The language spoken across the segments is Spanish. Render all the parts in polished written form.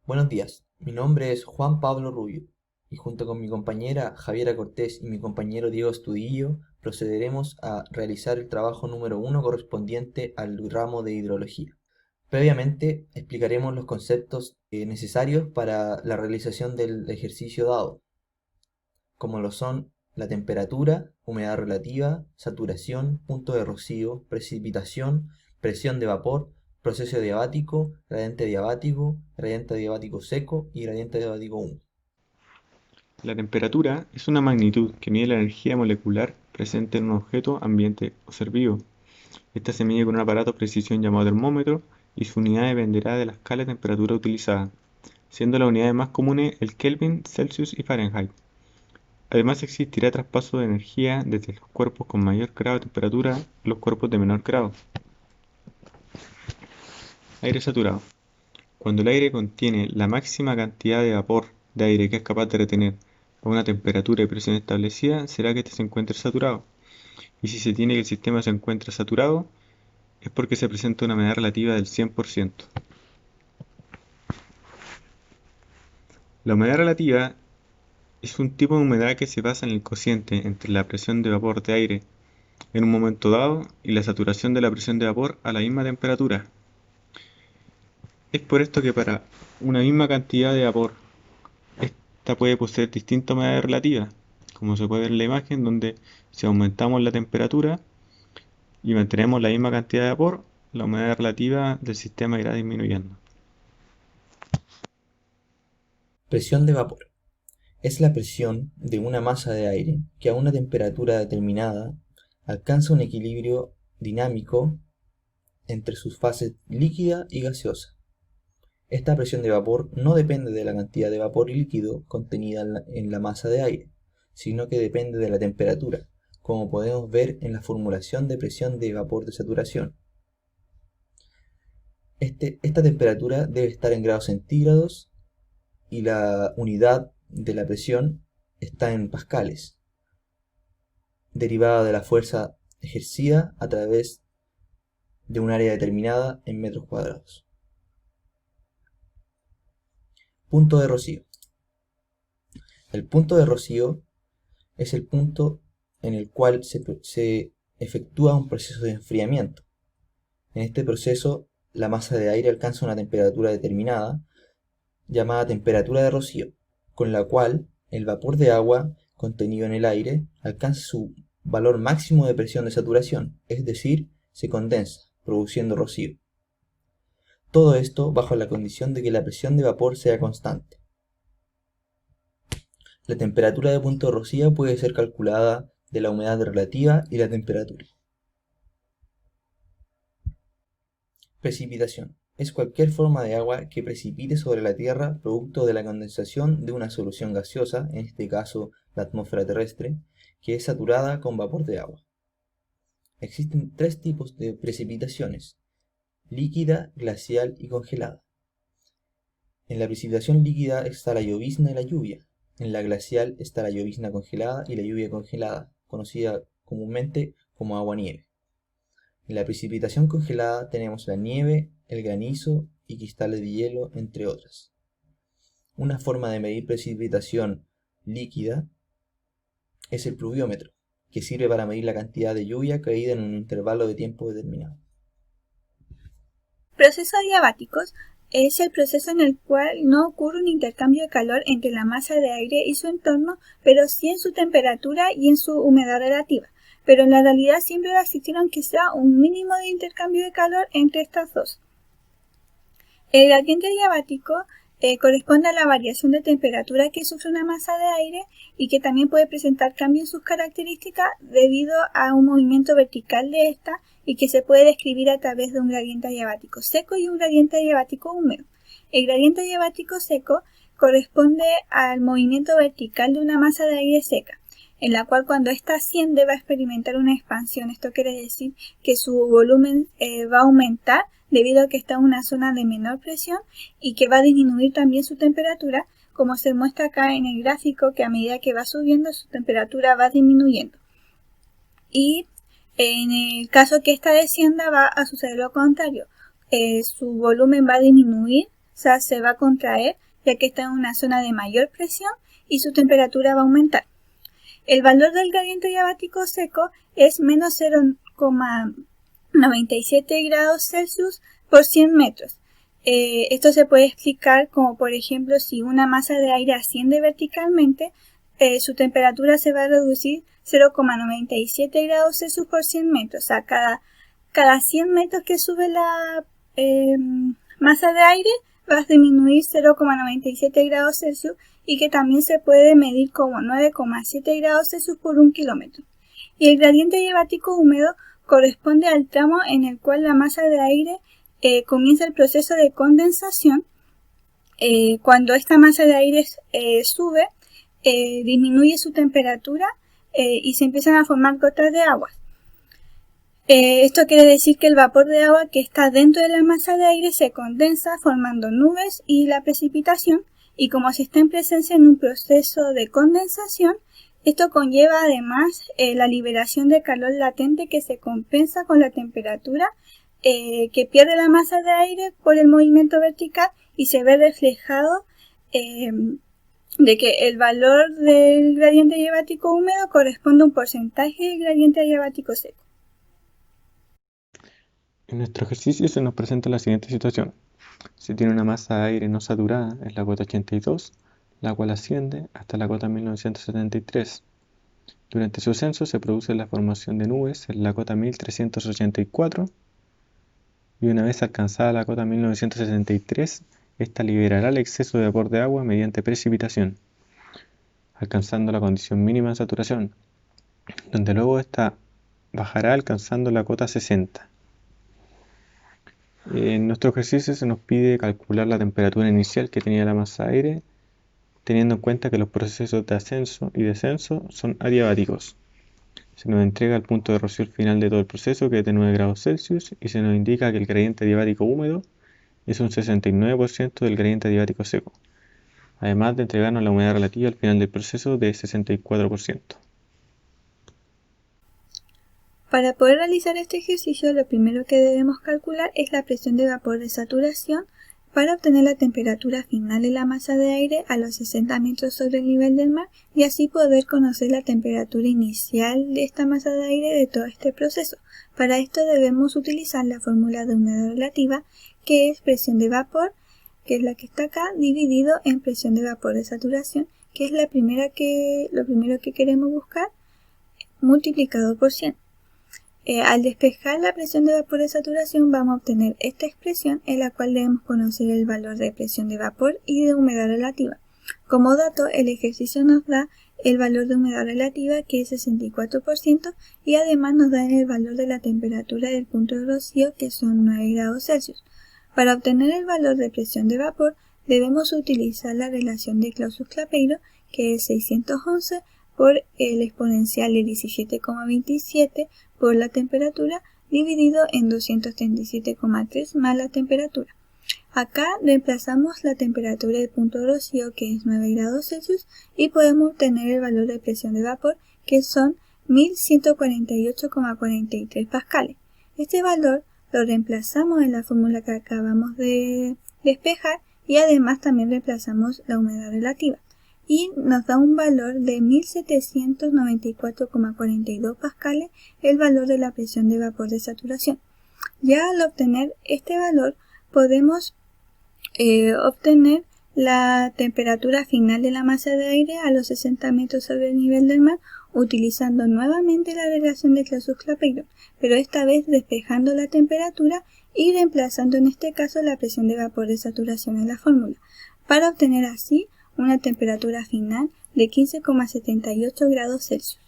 Buenos días, mi nombre es Juan Pablo Rubio y junto con mi compañera Javiera Cortés y mi compañero Diego Estudillo procederemos a realizar el trabajo número 1 correspondiente al ramo de hidrología. Previamente explicaremos los conceptos necesarios para la realización del ejercicio dado, como lo son la temperatura, humedad relativa, saturación, punto de rocío, precipitación, presión de vapor, proceso diabático, gradiente diabático seco y gradiente diabático húmedo. La temperatura es una magnitud que mide la energía molecular presente en un objeto, ambiente o ser vivo. Esta se mide con un aparato de precisión llamado termómetro y su unidad dependerá de la escala de temperatura utilizada, siendo las unidades más comunes el Kelvin, Celsius y Fahrenheit. Además existirá traspaso de energía desde los cuerpos con mayor grado de temperatura a los cuerpos de menor grado. Aire saturado. Cuando el aire contiene la máxima cantidad de vapor de aire que es capaz de retener a una temperatura y presión establecida, será que éste se encuentre saturado. Y si se tiene que el sistema se encuentra saturado, es porque se presenta una humedad relativa del 100%. La humedad relativa es un tipo de humedad que se basa en el cociente entre la presión de vapor de aire en un momento dado y la saturación de la presión de vapor a la misma temperatura. Es por esto que para una misma cantidad de vapor, esta puede poseer distinta humedad relativa, como se puede ver en la imagen, donde si aumentamos la temperatura y mantenemos la misma cantidad de vapor, la humedad relativa del sistema irá disminuyendo. Presión de vapor. Es la presión de una masa de aire que a una temperatura determinada alcanza un equilibrio dinámico entre sus fases líquida y gaseosa. Esta presión de vapor no depende de la cantidad de vapor líquido contenida en la masa de aire, sino que depende de la temperatura, como podemos ver en la formulación de presión de vapor de saturación. Esta temperatura debe estar en grados centígrados y la unidad de la presión está en pascales, derivada de la fuerza ejercida a través de un área determinada en metros cuadrados. Punto de rocío. El punto de rocío es el punto en el cual se efectúa un proceso de enfriamiento. En este proceso, la masa de aire alcanza una temperatura determinada, llamada temperatura de rocío, con la cual el vapor de agua contenido en el aire alcanza su valor máximo de presión de saturación, es decir, se condensa, produciendo rocío. Todo esto bajo la condición de que la presión de vapor sea constante. La temperatura de punto de rocío puede ser calculada de la humedad relativa y la temperatura. Precipitación. Es cualquier forma de agua que precipite sobre la Tierra producto de la condensación de una solución gaseosa, en este caso la atmósfera terrestre, que es saturada con vapor de agua. Existen tres tipos de precipitaciones: líquida, glacial y congelada. En la precipitación líquida está la llovizna y la lluvia. En la glacial está la llovizna congelada y la lluvia congelada, conocida comúnmente como agua-nieve. En la precipitación congelada tenemos la nieve, el granizo y cristales de hielo, entre otras. Una forma de medir precipitación líquida es el pluviómetro, que sirve para medir la cantidad de lluvia caída en un intervalo de tiempo determinado. Procesos diabáticos es el proceso en el cual no ocurre un intercambio de calor entre la masa de aire y su entorno, pero sí en su temperatura y en su humedad relativa. Pero en la realidad siempre va a existir, aunque sea un mínimo de intercambio de calor entre estas dos. El gradiente diabático corresponde a la variación de temperatura que sufre una masa de aire y que también puede presentar cambios en sus características debido a un movimiento vertical de esta y que se puede describir a través de un gradiente diabático seco y un gradiente diabático húmedo. El gradiente diabático seco corresponde al movimiento vertical de una masa de aire seca, en la cual cuando ésta asciende va a experimentar una expansión. Esto quiere decir que su volumen va a aumentar debido a que está en una zona de menor presión y que va a disminuir también su temperatura, como se muestra acá en el gráfico, que a medida que va subiendo su temperatura va disminuyendo. Y en el caso que esta descienda va a suceder lo contrario, su volumen va a disminuir sea, se va a contraer, ya que está en una zona de mayor presión y su temperatura va a aumentar. El valor del gradiente diabático seco es menos 0,97 grados Celsius por 100 metros. Esto se puede explicar como, por ejemplo, si una masa de aire asciende verticalmente, su temperatura se va a reducir 0,97 grados Celsius por 100 metros. O sea, cada 100 metros que sube la masa de aire va a disminuir 0,97 grados Celsius y que también se puede medir como 9,7 grados Celsius por 1 kilómetro. Y el gradiente diabático húmedo corresponde al tramo en el cual la masa de aire comienza el proceso de condensación. Cuando esta masa de aire sube, disminuye su temperatura y se empiezan a formar gotas de agua. Esto quiere decir que el vapor de agua que está dentro de la masa de aire se condensa formando nubes y la precipitación, y como se está en presencia en un proceso de condensación, esto conlleva además la liberación de calor latente que se compensa con la temperatura que pierde la masa de aire por el movimiento vertical, y se ve reflejado de que el valor del gradiente diabático húmedo corresponde a un porcentaje del gradiente diabático seco. En nuestro ejercicio se nos presenta la siguiente situación. Se tiene una masa de aire no saturada en la cota 82, la cual asciende hasta la cota 1973. Durante su ascenso se produce la formación de nubes en la cota 1384 y una vez alcanzada la cota 1963, esta liberará el exceso de vapor de agua mediante precipitación, alcanzando la condición mínima de saturación, donde luego esta bajará alcanzando la cota 60. En nuestro ejercicio se nos pide calcular la temperatura inicial que tenía la masa de aire, teniendo en cuenta que los procesos de ascenso y descenso son adiabáticos. Se nos entrega el punto de rocío final de todo el proceso, que es de 9 grados Celsius, y se nos indica que el gradiente adiabático húmedo es un 69% del gradiente adiabático seco, además de entregarnos la humedad relativa al final del proceso de 64%. Para poder realizar este ejercicio, lo primero que debemos calcular es la presión de vapor de saturación para obtener la temperatura final de la masa de aire a los 60 metros sobre el nivel del mar, y así poder conocer la temperatura inicial de esta masa de aire de todo este proceso. Para esto debemos utilizar la fórmula de humedad relativa, que es presión de vapor, que es la que está acá, dividido en presión de vapor de saturación, que es lo primero que queremos buscar, multiplicado por 100. Al despejar la presión de vapor de saturación vamos a obtener esta expresión, en la cual debemos conocer el valor de presión de vapor y de humedad relativa. Como dato, el ejercicio nos da el valor de humedad relativa, que es 64%, y además nos da el valor de la temperatura del punto de rocío, que son 9 grados Celsius. Para obtener el valor de presión de vapor debemos utilizar la relación de Clausius-Clapeyron, que es 611 por el exponencial de 17,27 por la temperatura, dividido en 237,3 más la temperatura. Acá reemplazamos la temperatura del punto de rocío, que es 9 grados Celsius, y podemos obtener el valor de presión de vapor, que son 1148,43 pascales. Este valor lo reemplazamos en la fórmula que acabamos de despejar, y además también reemplazamos la humedad relativa, y nos da un valor de 1794,42 pascales, el valor de la presión de vapor de saturación. Ya al obtener este valor podemos obtener la temperatura final de la masa de aire a los 60 metros sobre el nivel del mar, utilizando nuevamente la relación de Clausius-Clapeyron, pero esta vez despejando la temperatura y reemplazando en este caso la presión de vapor de saturación en la fórmula, para obtener así una temperatura final de 15,78 grados Celsius.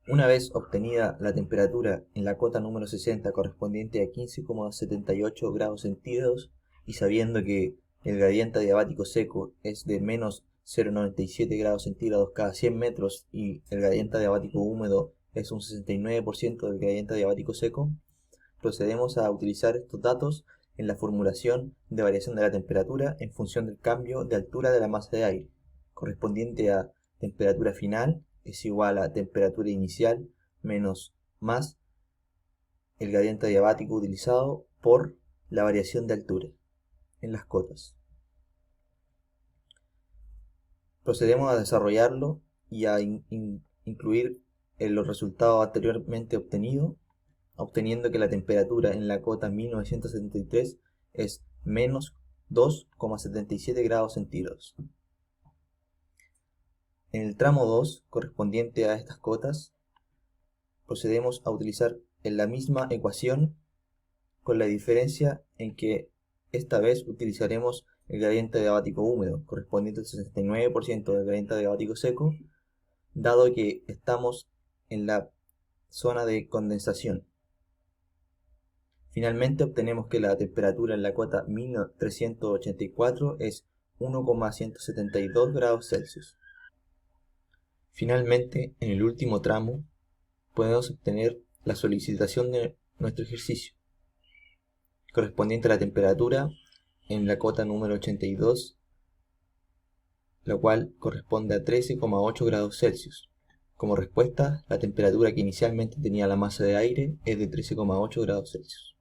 Una vez obtenida la temperatura en la cota número 60 correspondiente a 15,78 grados centígrados, y sabiendo que el gradiente adiabático seco es de menos 0,97 grados centígrados cada 100 metros y el gradiente adiabático húmedo es un 69% del gradiente adiabático seco, procedemos a utilizar estos datos en la formulación de variación de la temperatura en función del cambio de altura de la masa de aire, correspondiente a temperatura final es igual a temperatura inicial menos más el gradiente adiabático utilizado por la variación de altura. en las cotas. Procedemos a desarrollarlo y a incluir los resultados anteriormente obtenidos, obteniendo que la temperatura en la cota 1973 es menos 2,77 grados centígrados. En el tramo 2, correspondiente a estas cotas, procedemos a utilizar la misma ecuación, con la diferencia en que esta vez utilizaremos el gradiente adiabático húmedo, correspondiente al 69% del gradiente adiabático seco, dado que estamos en la zona de condensación. Finalmente obtenemos que la temperatura en la cota 1384 es 1,172 grados Celsius. Finalmente, en el último tramo, podemos obtener la solicitación de nuestro ejercicio, correspondiente a la temperatura en la cota número 82, la cual corresponde a 13,8 grados Celsius. Como respuesta, la temperatura que inicialmente tenía la masa de aire es de 13,8 grados Celsius.